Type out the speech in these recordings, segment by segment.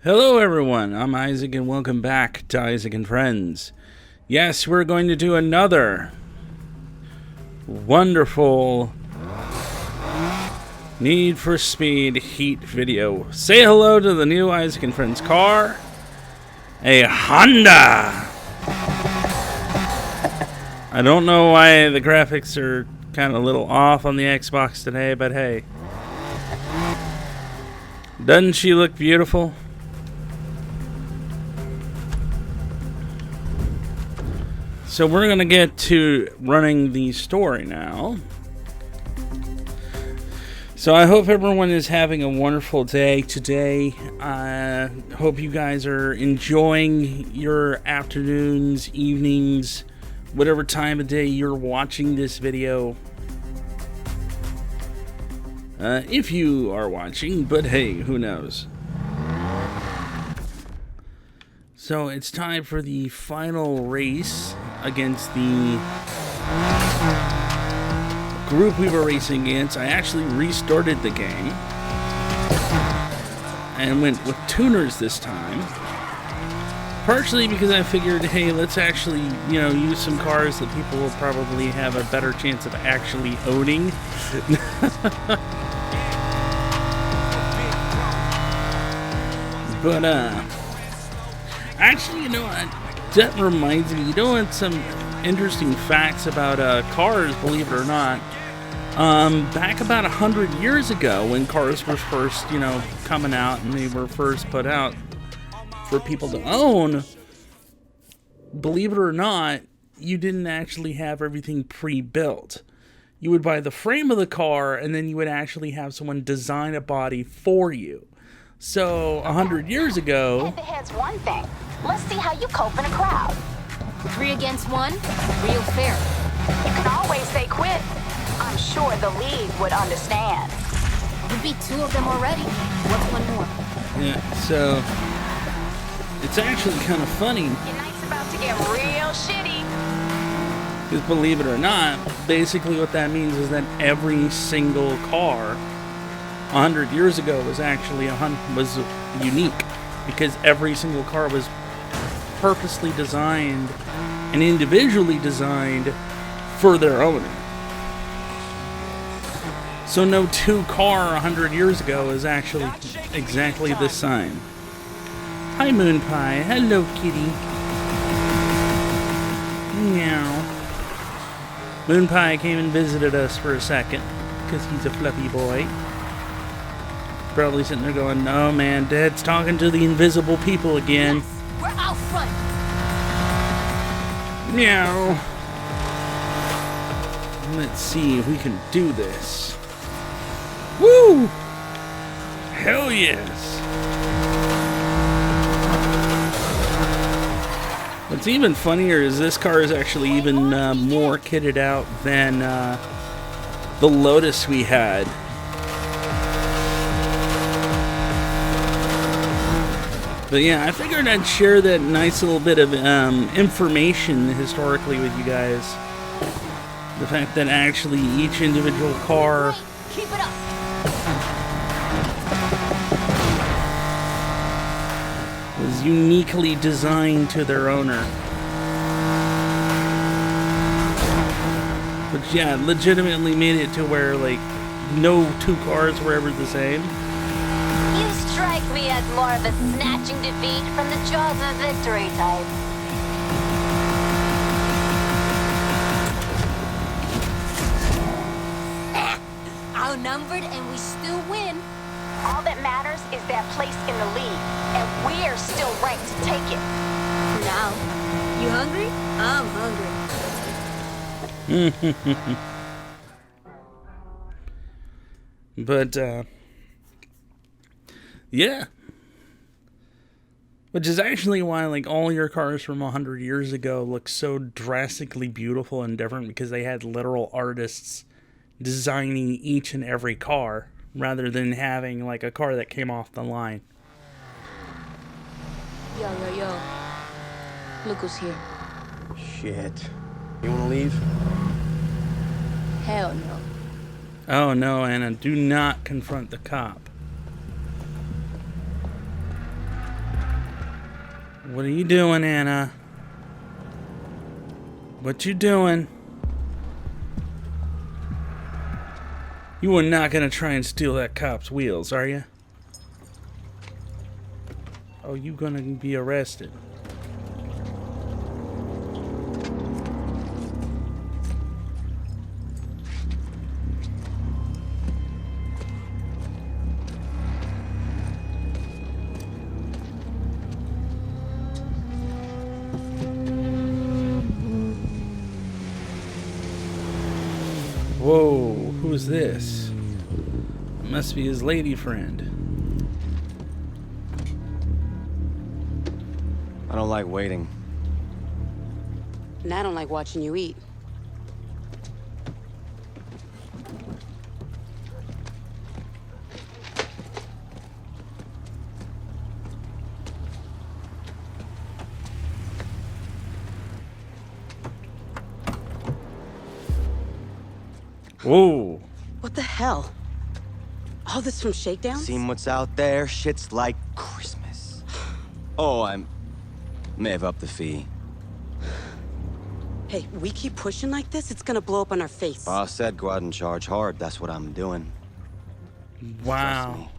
Hello everyone, I'm Isaac and welcome back to Isaac and Friends. Yes, we're going to do another wonderful Need for Speed Heat video. Say hello to the new Isaac and Friends car, a Honda. I don't know why the graphics are kind of a little off on the Xbox today, but hey. Doesn't she look beautiful? So we're going to get to running the story now. So I hope everyone is having a wonderful day today. I hope you guys are enjoying your afternoons, evenings, whatever time of day you're watching this video. If you are watching, but hey, who knows? So it's time for the final race against the group we were racing against. I actually restarted the game and went with tuners this time. Partially because I figured, hey, let's actually, use some cars that people will probably have a better chance of actually owning. But, actually, that reminds me, some interesting facts about cars, believe it or not. Back about 100 years ago, when cars were first, coming out and they were first put out for people to own, believe it or not, you didn't actually have everything pre-built. You would buy the frame of the car, and then you would actually have someone design a body for you. So, 100 years ago... Head-to-head's one thing. Let's see how you cope in a crowd. 3 against 1? Real fair. You can always say quit. I'm sure the league would understand. You beat 2 of them already. What's one more? Yeah, so... It's actually kind of funny. Your night's about to get real shitty. Because believe it or not, basically what that means is that every single car 100 years ago was actually was unique, because every single car was purposely designed and individually designed for their owner. So no two car 100 years ago is actually exactly the same. Hi Moon Pie, hello kitty. Meow. Moon Pie came and visited us for a second because he's a fluffy boy. Probably sitting there going, "Oh man, Dad's talking to the invisible people again." Yes, we're out front. Meow. Let's see if we can do this. Woo! Hell yes! What's even funnier is this car is actually even more kitted out than the Lotus we had. But yeah, I figured I'd share that nice little bit of information historically with you guys. The fact that actually each individual car... Keep it up. was uniquely designed to their owner. But yeah, legitimately made it to where, no two cars were ever the same. You strike me as more of a snatching defeat from the jaws of victory type. Outnumbered and we still win. All that matters is that place in the league, and we're still ranked to take it. Now, you hungry? I'm hungry. But, yeah. Which is actually why, all your cars from 100 years ago look so drastically beautiful and different, because they had literal artists designing each and every car, rather than having, a car that came off the line. Yo. Look who's here. Shit. You wanna leave? Hell no. Oh no, Anna, do not confront the cop. What are you doing, Anna? What you doing? You are not gonna try and steal that cop's wheels, are you? Oh, you gonna be arrested. Whoa, who's this? It must be his lady friend. I don't like waiting. And I don't like watching you eat. Whoa. What the hell? All this from Shakedowns? Seen what's out there? Shit's like Christmas. Oh, I may have upped the fee. Hey, we keep pushing like this, it's gonna blow up on our face. Boss said go out and charge hard. That's what I'm doing. Wow.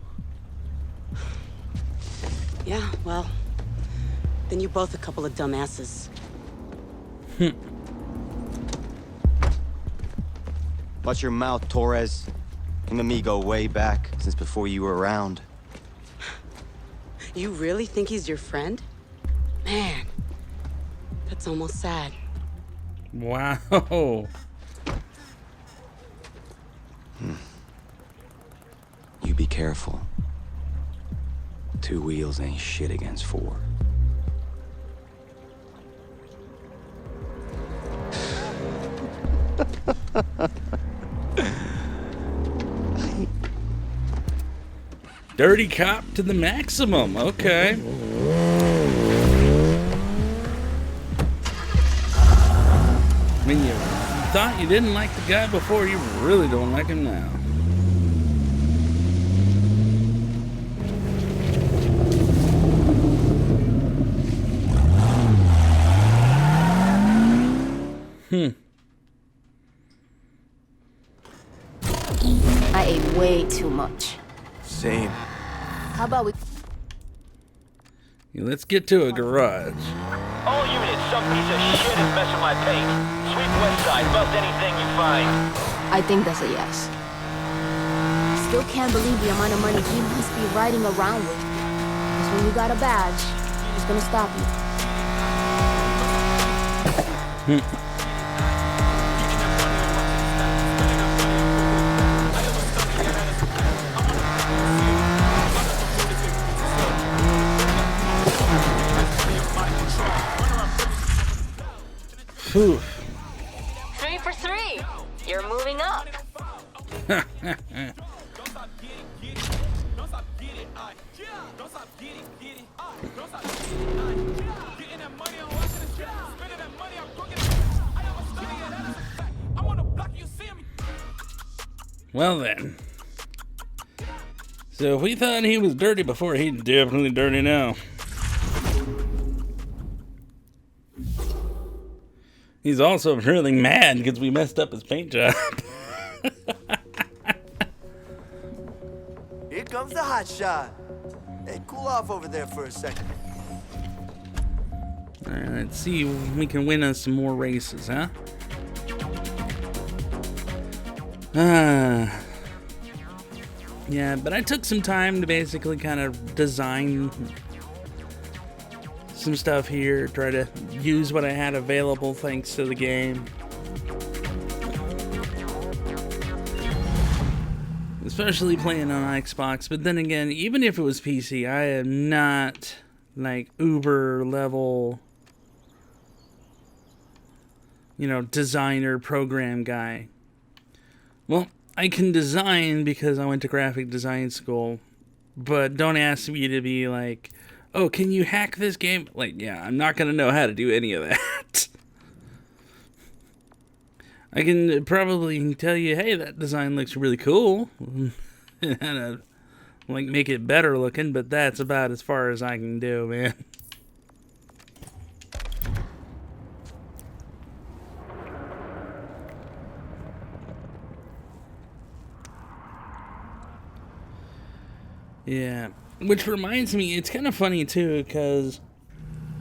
Yeah, well, then you both a couple of dumbasses. Watch your mouth, Torres. Him and me go way back, since before you were around. You really think he's your friend? Man, that's almost sad. Wow. You be careful. 2 wheels ain't shit against 4. Dirty cop to the maximum. Okay. I mean, you thought you didn't like the guy before, you really don't like him now. I ate way too much. Same. How about we... Yeah, let's get to a garage. All units, some piece of shit is messing my paint. Sweep west side, bust anything you find. I think that's a yes. Still can't believe the amount of money he must be riding around with. Because when you got a badge, he's gonna stop you. Whew. 3 for 3. You're moving up. Well then. So if we thought he was dirty before, he's definitely dirty now. He's also really mad because we messed up his paint job. Here comes the hot shot. Hey, cool off over there for a second. Alright, let's see if we can win us some more races, huh? Yeah, but I took some time to basically kind of design some stuff here, try to use what I had available thanks to the game. Especially playing on Xbox, but then again, even if it was PC, I am not like uber level, you know, designer program guy. Well, I can design because I went to graphic design school, but don't ask me to be like, oh, can you hack this game? Like, yeah, I'm not going to know how to do any of that. I can probably tell you, hey, that design looks really cool. And like make it better looking, but that's about as far as I can do, man. Yeah. Which reminds me, it's kind of funny too, because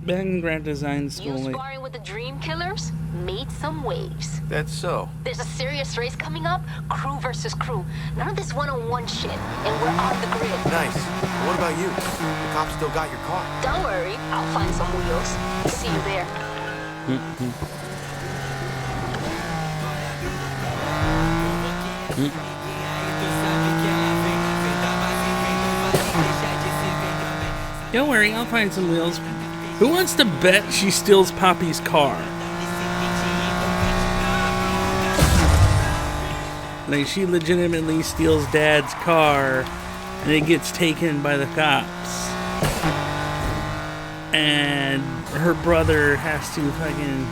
back in graphic design You school, like, sparring with the Dream Killers made some waves. That's so. There's a serious race coming up, crew versus crew. None of this one-on-one shit, and we're on the grid. Nice. What about you? The cops still got your car. Don't worry, I'll find some wheels. See you there. don't worry, I'll find some wheels. Who wants to bet she steals Poppy's car? Like, she legitimately steals Dad's car, and it gets taken by the cops. And her brother has to fucking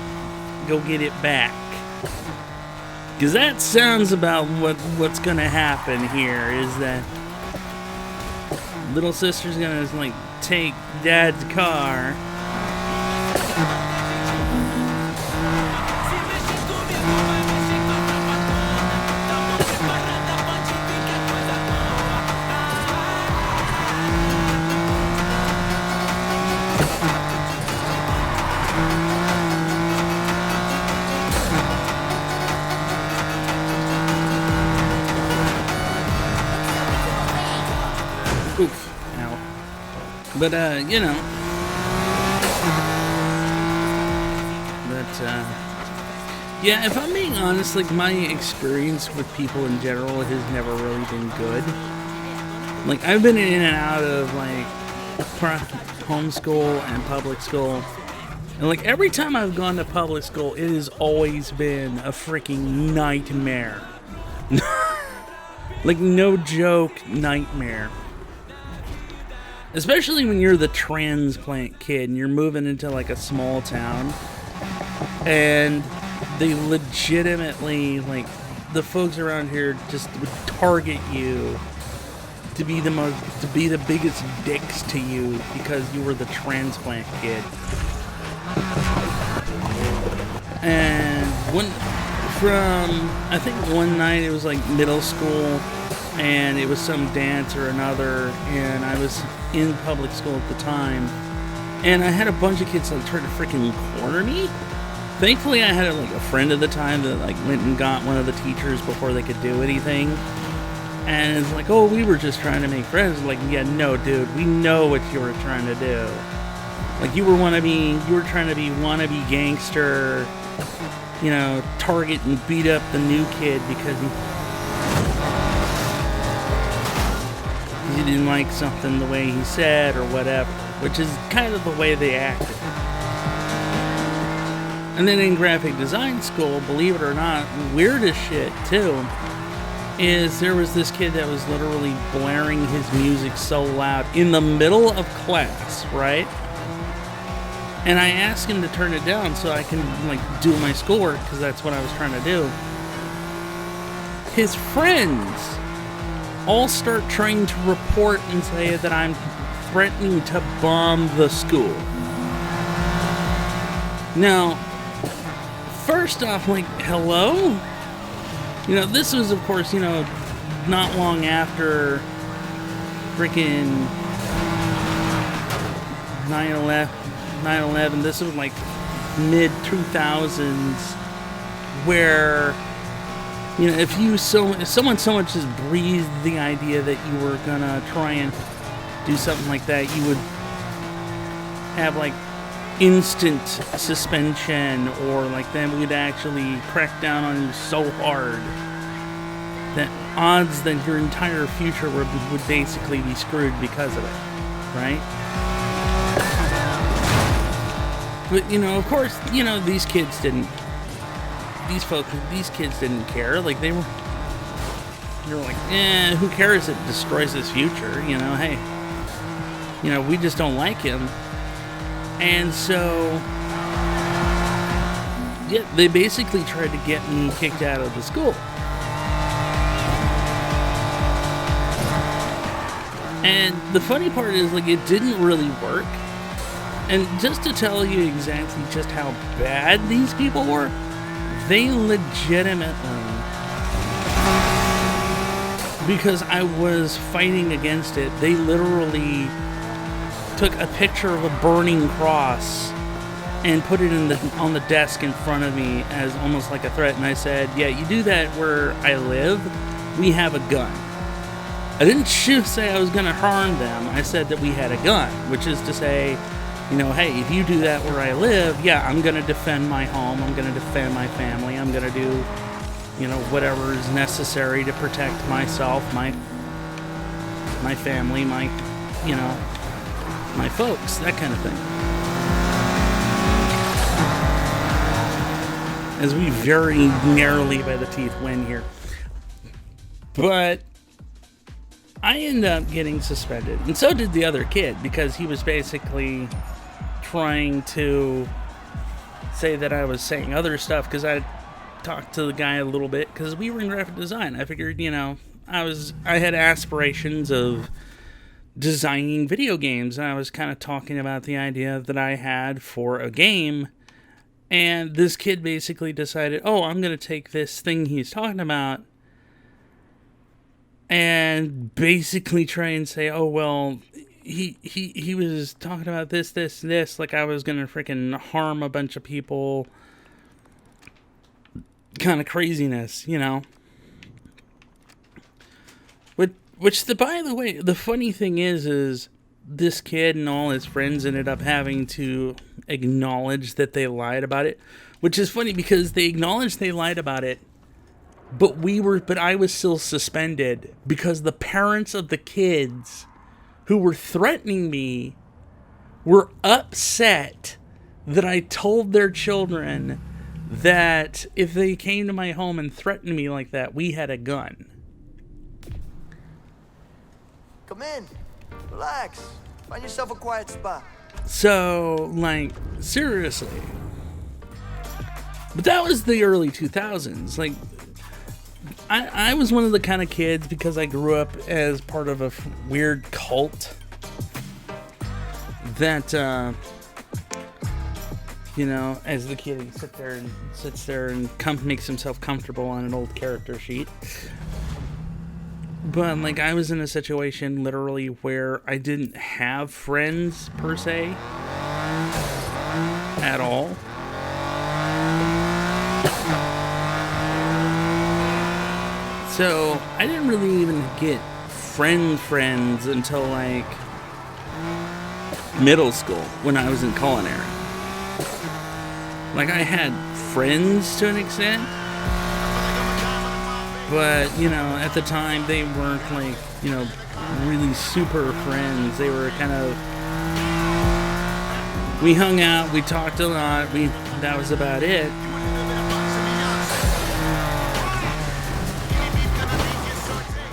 go get it back. Because that sounds about what's gonna happen here, is that little sister's gonna, like, take Dad's car. Oof. Ow. But, you know. But, yeah, if I'm being honest, like, my experience with people in general has never really been good. Like, I've been in and out of, like, homeschool and public school. And, like, every time I've gone to public school, it has always been a freaking nightmare. Like, no joke, nightmare. Especially when you're the transplant kid and you're moving into, like, a small town. And they legitimately, like, the folks around here just would target you to be the biggest dicks to you because you were the transplant kid. And I think one night it was like middle school, and it was some dance or another, and I was in public school at the time, and I had a bunch of kids like try to freaking corner me. Thankfully, I had like a friend at the time that like went and got one of the teachers before they could do anything. And it's like, oh, we were just trying to make friends. Like, yeah, no, dude, we know what you were trying to do. Like, you were trying to be wannabe gangster, you know, target and beat up the new kid because you didn't like something the way he said or whatever, which is kind of the way they acted. And then in graphic design school, believe it or not, weird as shit too, is there was this kid that was literally blaring his music so loud in the middle of class, right? And I asked him to turn it down so I can like do my schoolwork, because that's what I was trying to do. His friends all start trying to report and say that I'm threatening to bomb the school. Now, first off, like, hello? You know, this was, of course, you know, not long after freaking 9/11. This was like mid-2000s, where, you know, if someone so much just breathed the idea that you were gonna try and do something like that, you would have like instant suspension, or like then we'd actually crack down on you so hard that odds that your entire future would basically be screwed because of it, right? But, you know, of course, you know, these kids didn't care. Like, they were like, who cares? It destroys his future, you know, hey, you know, we just don't like him. And so, yeah, they basically tried to get me kicked out of the school. And the funny part is, like, it didn't really work. And just to tell you exactly just how bad these people were, they legitimately because I was fighting against it. They literally took a picture of a burning cross and put it on the desk in front of me as almost like a threat. And I said, yeah, you do that where I live, we have a gun. I didn't say I was going to harm them. I said that we had a gun, which is to say, you know, hey, if you do that where I live, yeah, I'm going to defend my home. I'm going to defend my family. I'm going to do, you know, whatever is necessary to protect myself, my family, my, you know, my folks, that kind of thing. As we very narrowly by the teeth win here. But I ended up getting suspended. And so did the other kid, because he was basically trying to say that I was saying other stuff, because I talked to the guy a little bit, because we were in graphic design. I figured, you know, I had aspirations of designing video games, and I was kind of talking about the idea that I had for a game. And this kid basically decided, oh, I'm going to take this thing he's talking about and basically try and say, oh, well, he was talking about this, like I was going to freaking harm a bunch of people. Kind of craziness, you know. Which, by the way, the funny thing is this kid and all his friends ended up having to acknowledge that they lied about it, which is funny because they acknowledged they lied about it, but I was still suspended because the parents of the kids who were threatening me were upset that I told their children that if they came to my home and threatened me like that, we had a gun. Come in. Relax. Find yourself a quiet spot. So, like, seriously. But that was the early 2000s. Like, I was one of the kind of kids, because I grew up as part of a weird cult, that, you know, as the kid, he sits there and makes himself comfortable on an old character sheet. But, like, I was in a situation literally where I didn't have friends, per se, at all. So, I didn't really even get friends until, like, middle school, when I was in culinary. Like, I had friends to an extent, but, you know, at the time, they weren't, like, you know, really super friends. They were kind of, we hung out, we talked a lot, that was about it.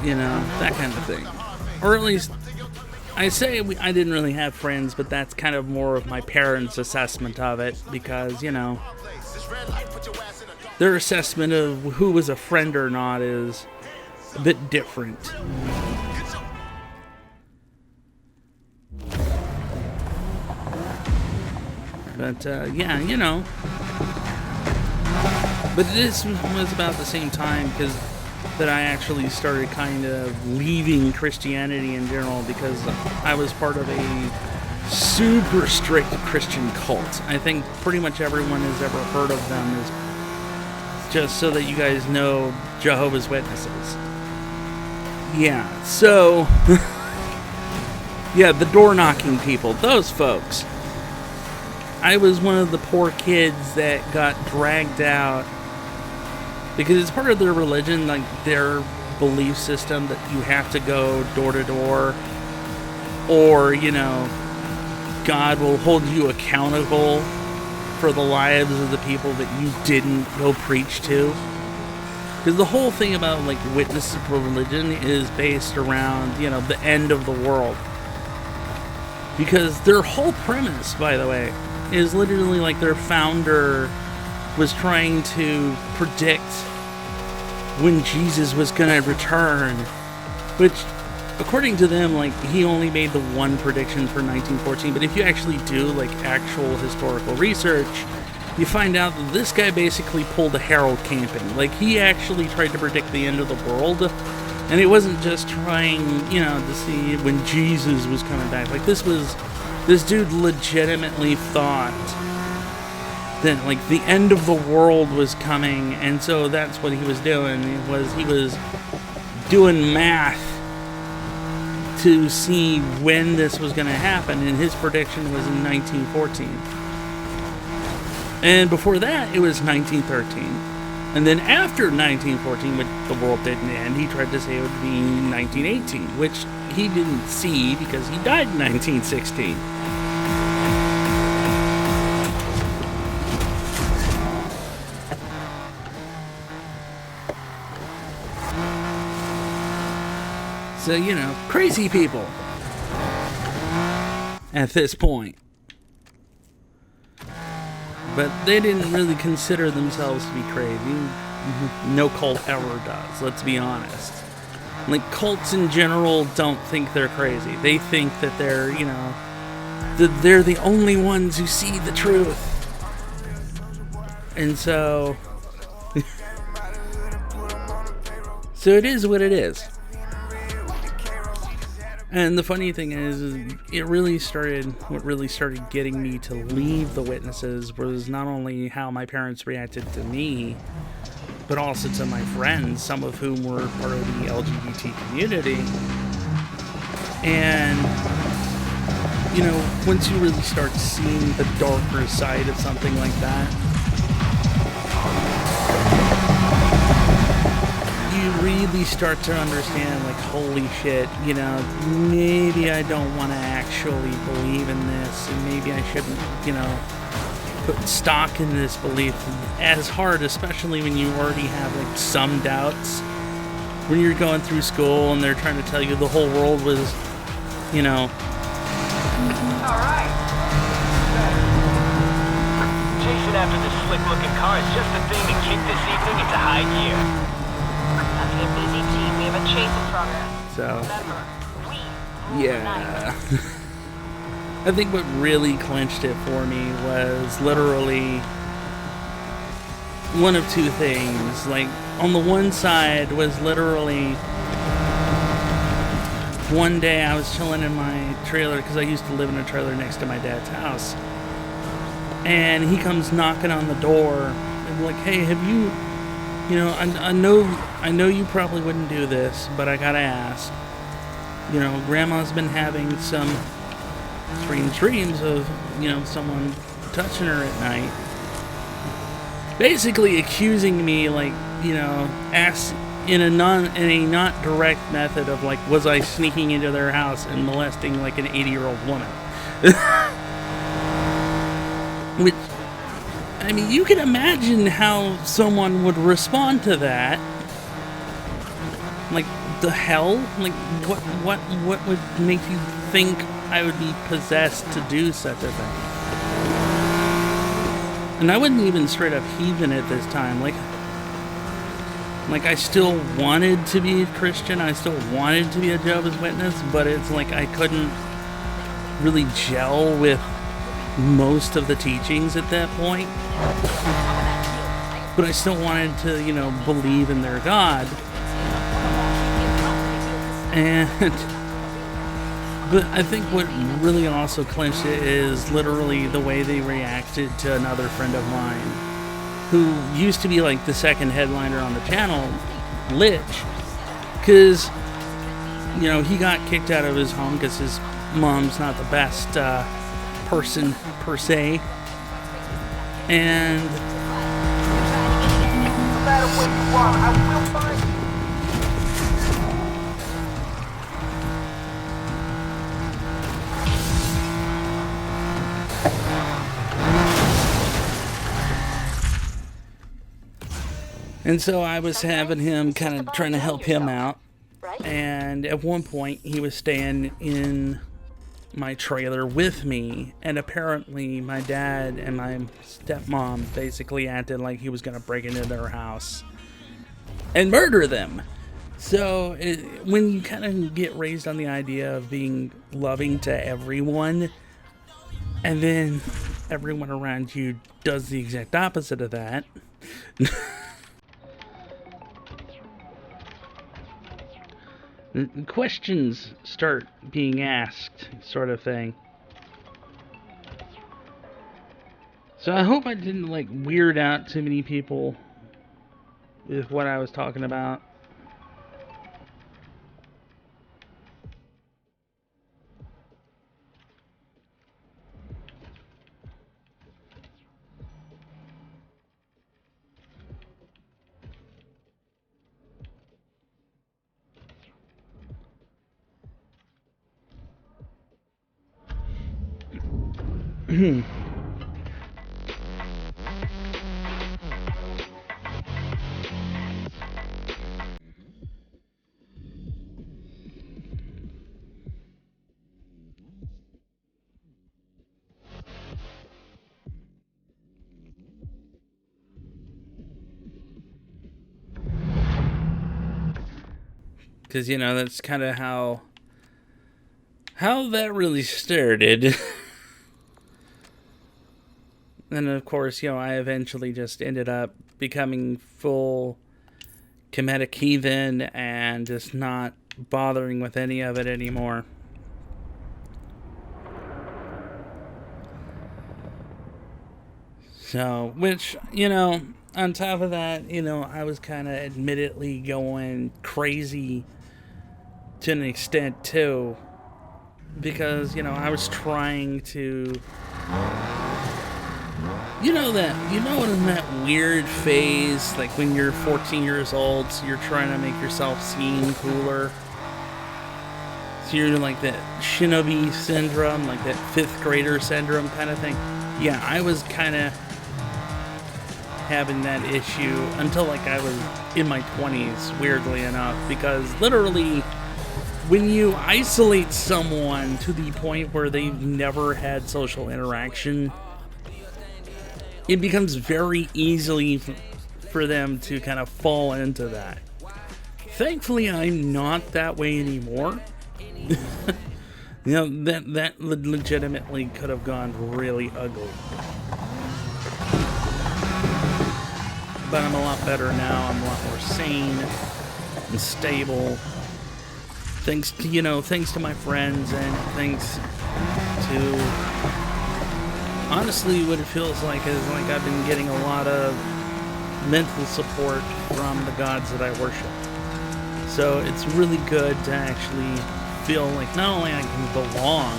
You know, that kind of thing. Or at least, I didn't really have friends, but that's kind of more of my parents' assessment of it, because, you know, their assessment of who was a friend or not is a bit different. But, yeah, you know. But this was about the same time, because that I actually started kind of leaving Christianity in general, because I was part of a super strict Christian cult. I think pretty much everyone has ever heard of them, is just so that you guys know, Jehovah's Witnesses. Yeah, so yeah, the door knocking people, those folks. I was one of the poor kids that got dragged out because it's part of their religion, like their belief system, that you have to go door to door, or, you know, God will hold you accountable for the lives of the people that you didn't go preach to. Because the whole thing about, like, witness of religion is based around, you know, the end of the world. Because their whole premise, by the way, is literally like their founder was trying to predict when Jesus was going to return, which, according to them, like, he only made the one prediction for 1914, but if you actually do, like, actual historical research, you find out that this guy basically pulled a Harold Camping. Like, he actually tried to predict the end of the world And he wasn't just trying, you know, to see when Jesus was coming back. Like, this dude legitimately thought that, like, the end of the world was coming, and so that's what he was doing. He was doing math to see when this was going to happen, and his prediction was in 1914. And before that, it was 1913. And then after 1914, when the world didn't end, he tried to say it would be 1918, which he didn't see because he died in 1916. So, you know, crazy people at this point. But they didn't really consider themselves to be crazy. No cult ever does, let's be honest. Like, cults in general don't think they're crazy. They think that they're, you know, that they're the only ones who see the truth. And so... so it is what it is. And the funny thing is what really started getting me to leave the Witnesses was not only how my parents reacted to me, but also to my friends, some of whom were part of the LGBT community. And, you know, once you really start seeing the darker side of something like that, you really start to understand, like, holy shit, you know, maybe I don't want to actually believe in this, and maybe I shouldn't, you know, put stock in this belief as hard, especially when you already have, like, some doubts. When you're going through school and they're trying to tell you the whole world was, you know... Alright. Chasing after this slick-looking car is just the thing to kick this evening into high gear. A busy team, we have a chase in progress. So, Remember, yeah. I think what really clinched it for me was literally one of two things. Like, on the one side was literally one day I was chilling in my trailer, because I used to live in a trailer next to my dad's house, and he comes knocking on the door and like, hey, have you... You know, I know you probably wouldn't do this, but I gotta ask. You know, Grandma's been having some strange dreams of, you know, someone touching her at night. Basically accusing me, like, you know, in a not direct method of, like, was I sneaking into their house and molesting, like, an 80-year-old woman? Which, I mean, you can imagine how someone would respond to that. Like, the hell? Like, what would make you think I would be possessed to do such a thing? And I wasn't even straight up heathen at this time. Like I still wanted to be a Christian. I still wanted to be a Jehovah's Witness, but it's like I couldn't really gel with most of the teachings at that point. But I still wanted to, you know, believe in their God. But I think what really also clinched it is literally the way they reacted to another friend of mine who used to be like the second headliner on the channel, Lich, because, you know, he got kicked out of his home because his mom's not the best person per se, and no matter where you are, I will find you. And so I was having him kind of trying to help him out. And at one point he was staying in my trailer with me, and apparently my dad and my stepmom basically acted like he was going to break into their house and murder them. So when you kind of get raised on the idea of being loving to everyone, and then everyone around you does the exact opposite of that, questions start being asked, sort of thing. So I hope I didn't like weird out too many people with what I was talking about. Because, you know, that's kind of how that really started. And of course, you know, I eventually just ended up becoming full Kemetic heathen and just not bothering with any of it anymore. So, which, you know, on top of that, you know, I was kind of admittedly going crazy to an extent too, because, you know, I was trying to, you know, in that weird phase, like when you're 14 years old, so you're trying to make yourself seem cooler. So you're like that shinobi syndrome, like that 5th grader syndrome kind of thing. Yeah, I was kind of having that issue until like I was in my 20s, weirdly enough, because literally when you isolate someone to the point where they've never had social interaction, it becomes very easily for them to kind of fall into that. Thankfully, I'm not that way anymore. You know, that legitimately could have gone really ugly. But I'm a lot better now. I'm a lot more sane and stable. Thanks to my friends, and thanks to, honestly, what it feels like is like I've been getting a lot of mental support from the gods that I worship. So it's really good to actually feel like not only I can belong,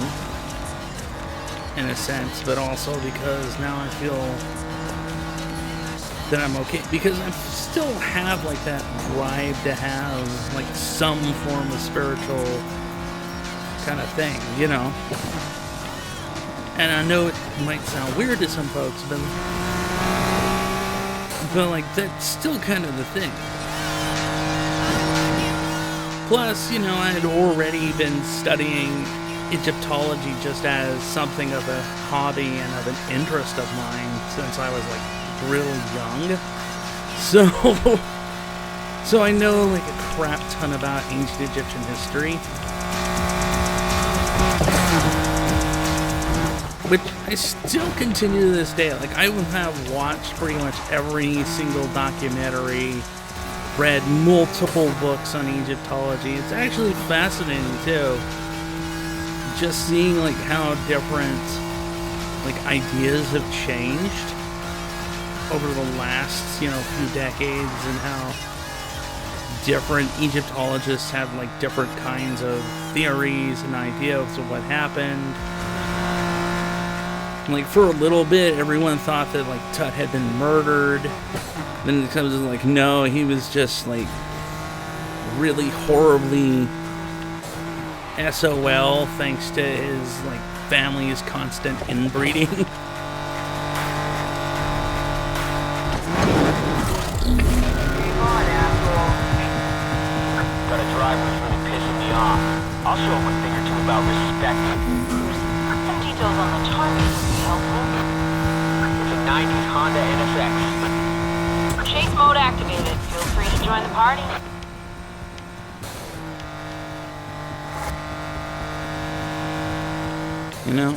in a sense, but also because now I feel that I'm okay, because I still have like that drive to have like some form of spiritual kind of thing, you know. And I know it might sound weird to some folks, but like that's still kind of the thing. Plus, you know, I had already been studying Egyptology just as something of a hobby and of an interest of mine since I was like really young. So I know like a crap ton about ancient Egyptian history, which I still continue to this day. Like I have watched pretty much every single documentary, read multiple books on Egyptology. It's actually fascinating too, just seeing like how different like ideas have changed over the last, you know, few decades, and how different Egyptologists have like different kinds of theories and ideas of what happened. Like for a little bit, everyone thought that like Tut had been murdered. Then it comes like, no, he was just like really horribly SOL thanks to his like family's constant inbreeding. I'll show him a thing or two about respect. Some details on the target would be helpful. It's a 90s Honda NSX. Chase mode activated. Feel free to join the party. You know?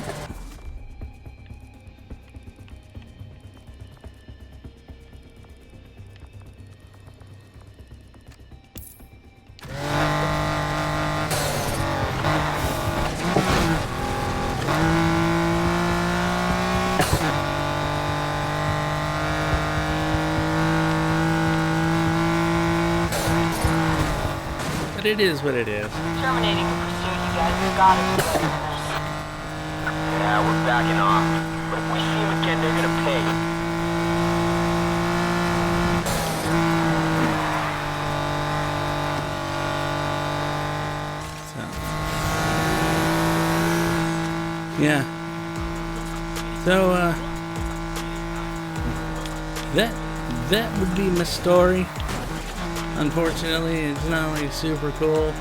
but it is what it is. Terminating the pursuit, you guys have got to do better than this. Yeah, we're backing off. But if we see them again, they're gonna pay. Yeah. So, that would be my story. Unfortunately, it's not like super cool.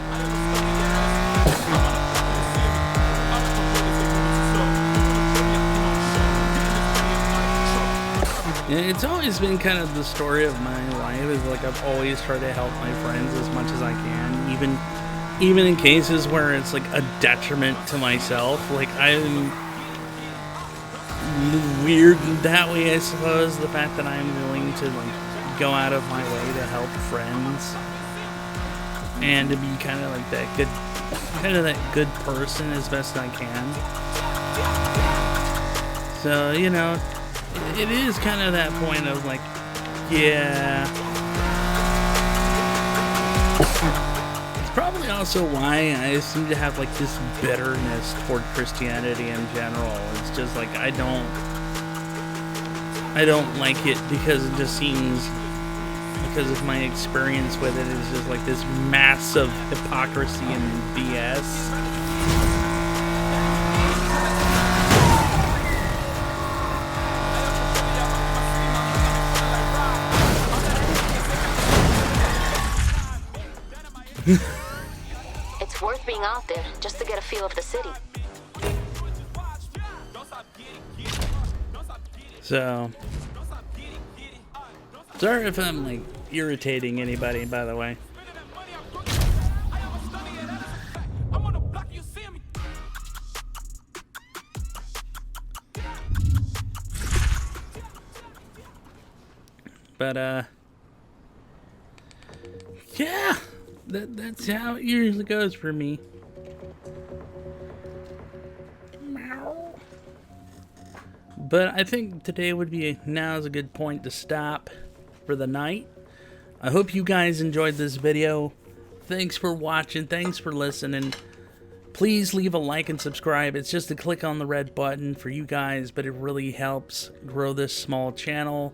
It's always been kind of the story of my life. Is like I've always tried to help my friends as much as I can, even in cases where it's like a detriment to myself. Like I'm weird in that way, I suppose. The fact that I'm willing to like go out of my way to help friends and to be kind of like that good person as best I can. So you know, it is kind of that point of like, yeah. Probably also why I seem to have like this bitterness toward Christianity in general. It's just like I don't like it because it just seems, because of my experience with it, is just like this massive hypocrisy and BS. It's worth being out there just to get a feel of the city. So, sorry if I'm like irritating anybody, by the way. But yeah, that's how it usually goes for me. But I think today would be now's a good point to stop for the night. I hope you guys enjoyed this video. Thanks for watching. Thanks for listening. Please leave a like and subscribe. It's just a click on the red button for you guys, but it really helps grow this small channel,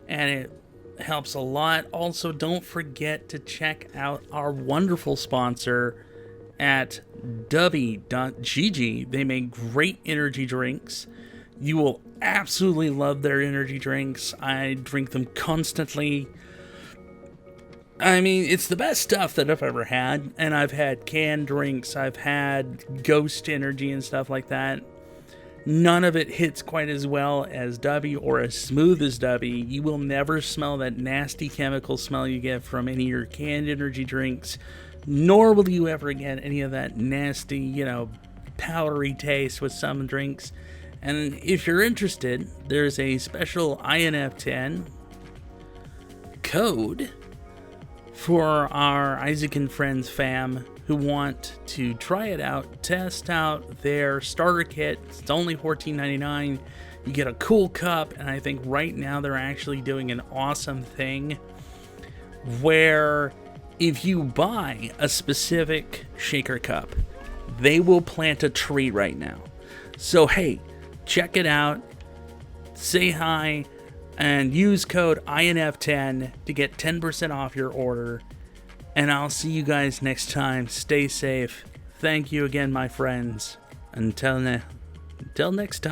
and it helps a lot. Also, don't forget to check out our wonderful sponsor at Dubby.gg. They make great energy drinks. You will absolutely love their energy drinks. I drink them constantly. I mean, it's the best stuff that I've ever had. And I've had canned drinks. I've had Ghost Energy and stuff like that. None of it hits quite as well as Dubby or as smooth as Dubby. You will never smell that nasty chemical smell you get from any of your canned energy drinks. Nor will you ever get any of that nasty, you know, powdery taste with some drinks. And if you're interested, there's a special INF10 code for our Isaac and Friends fam who want to try it out, test out their starter kit. It's only $14.99. You get a cool cup, and I think right now they're actually doing an awesome thing where if you buy a specific shaker cup, they will plant a tree right now. So hey, check it out, say hi, and use code INF10 to get 10% off your order. And I'll see you guys next time. Stay safe. Thank you again, my friends. Until next time.